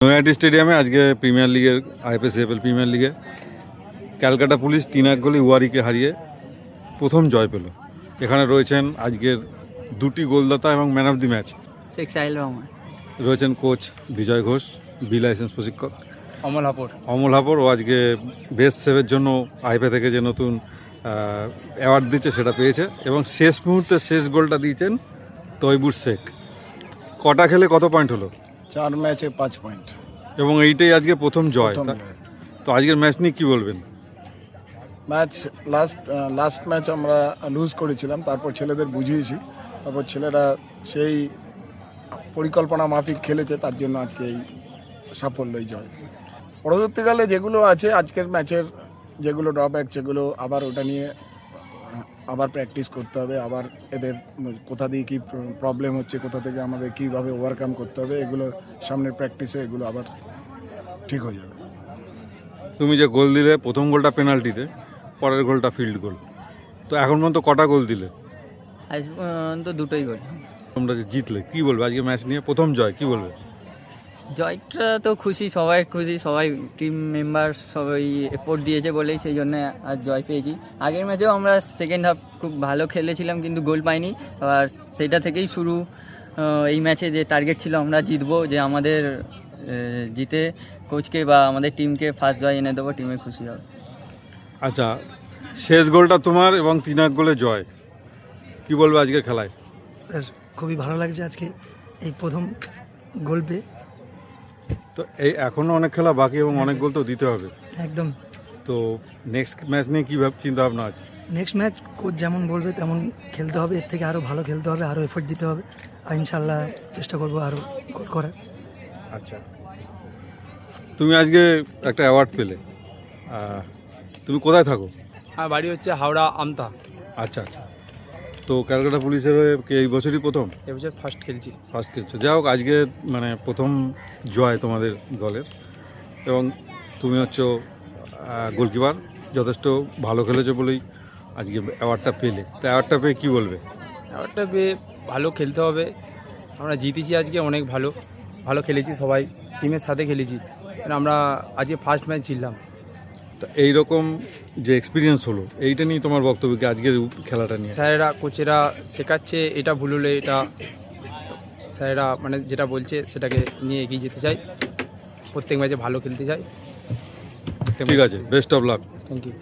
নৈহাটি স্টেডিয়ামে আজকে প্রিমিয়ার লিগের আইএফএসএফএল প্রিমিয়ার লিগে ক্যালকাটা পুলিশ 3-1 গোলে ওয়ারিকে হারিয়ে প্রথম জয় পেল। এখানে রয়েছেন আজকের দুটি গোলদাতা এবং man of the match Sheikh Sahil Rahman, রয়েছেন কোচ বিজয় ঘোষ, বি লাইসেন্স প্রশিক্ষক অমল হাপর ও আজকে বেস্ট সেভের জন্য আইপে থেকে যে নতুন অ্যাওয়ার্ড দিচ্ছে সেটা পেয়েছে এবং শেষ মুহূর্তে শেষ গোলটা দিয়েছেন তৈবুর শেখ। কটা খেলে কত পয়েন্ট হলো? 4 ম্যাচে 5 পয়েন্ট এবং এইটাই আজকে প্রথম জয়। তো আজকের ম্যাচ নিয়ে কী বলবেন? ম্যাচ লাস্ট ম্যাচ আমরা লুজ করেছিলাম, তারপর ছেলেদের বুঝিয়েছি, তারপর ছেলেরা সেই পরিকল্পনা মাফিক খেলেছে, তার জন্য আজকে এই সাফল্যই জয়। পরবর্তীকালে যেগুলো আছে আজকের ম্যাচের যেগুলো ড্রব্যাক সেগুলো আবার ওটা নিয়ে আবার প্র্যাকটিস করতে হবে, আবার এদের কোথা দিয়ে কী প্রবলেম হচ্ছে, কোথা থেকে আমাদের কীভাবে ওভারকাম করতে হবে, এগুলো সামনের প্র্যাকটিসে এগুলো আবার ঠিক হয়ে যাবে। তুমি যে গোল দিলে, প্রথম গোলটা পেনাল্টিতে, পরের গোলটা ফিল্ড গোল, তো এখন পর্যন্ত কটা গোল দিলে? আজ পর্যন্ত দুটোই গোল। তোমরা যে জিতলে কী বলবে আজকে ম্যাচ নিয়ে? প্রথম জয়, কী বলবে? জয়টা তো খুশি, সবাই খুশি, সবাই টিম মেম্বার সবাই এফোর্ট দিয়েছে বলেই সেই জন্য আজ জয় পেয়েছি। আগের ম্যাচেও আমরা সেকেন্ড হাফ খুব ভালো খেলেছিলাম কিন্তু গোল পাইনি, আর সেইটা থেকেই শুরু। এই ম্যাচে যে টার্গেট ছিল আমরা জিতবো, যে আমাদের জিতে কোচকে বা আমাদের টিমকে ফার্স্ট জয় এনে দেবো, টিমে খুশি হবে। আচ্ছা, শেষ গোলটা তোমার এবং 3-1 গোলে জয়, কী বলবে আজকের খেলায়? স্যার খুবই ভালো লাগছে আজকে এই প্রথম গোল পেয়ে। তো এই এখনও অনেক খেলা বাকি এবং অনেক গোল তো দিতে হবে একদম। তো নেক্সট ম্যাচ নিয়ে কী চিন্তা ভাবনা আছে? নেক্সট ম্যাচ কোচ যেমন বলবে তেমন খেলতে হবে, এর থেকে আরও ভালো খেলতে হবে, আরও এফোর্ট দিতে হবে, আর ইনশাল্লাহ চেষ্টা করবো আরও গোল করার। আচ্ছা, তুমি আজকে একটা অ্যাওয়ার্ড পেলে, তুমি কোথায় থাকো? আমার বাড়ি হচ্ছে হাওড়া আমতা। আচ্ছা আচ্ছা, তো ক্যালকাটা পুলিশের হয়ে এই বছরই প্রথম? এবছর ফার্স্ট খেলছি। ফার্স্ট খেলছো, যাই হোক আজকে মানে প্রথম জয় তোমাদের দলের, এবং তুমি হচ্ছে গোলকিপার, যথেষ্ট ভালো খেলেছো বলেই আজকে অ্যাওয়ার্ডটা পেলে। তো অ্যাওয়ার্ডটা পেয়ে কী বলবে? ব্যাপারটা ভালো খেলতে হবে, আমরা জিতেছি আজকে, অনেক ভালো ভালো খেলেছি, সবাই টিমের সাথে খেলেছি, আমরা আজকে ফার্স্ট ম্যাচ জিতলাম। তো এইরকম যে এক্সপিরিয়েন্স হলো, এইটা নিয়ে তোমার বক্তব্য কি আজকের খেলাটা নিয়ে? স্যারেরা কোচেরা শেখাচ্ছে, এটা ভুল হলে এটা স্যারেরা মানে যেটা বলছে সেটাকে নিয়ে এগিয়ে যেতে চাই, প্রত্যেক ম্যাচে ভালো খেলতে চাই। ঠিক আছে, best of luck. Thank you.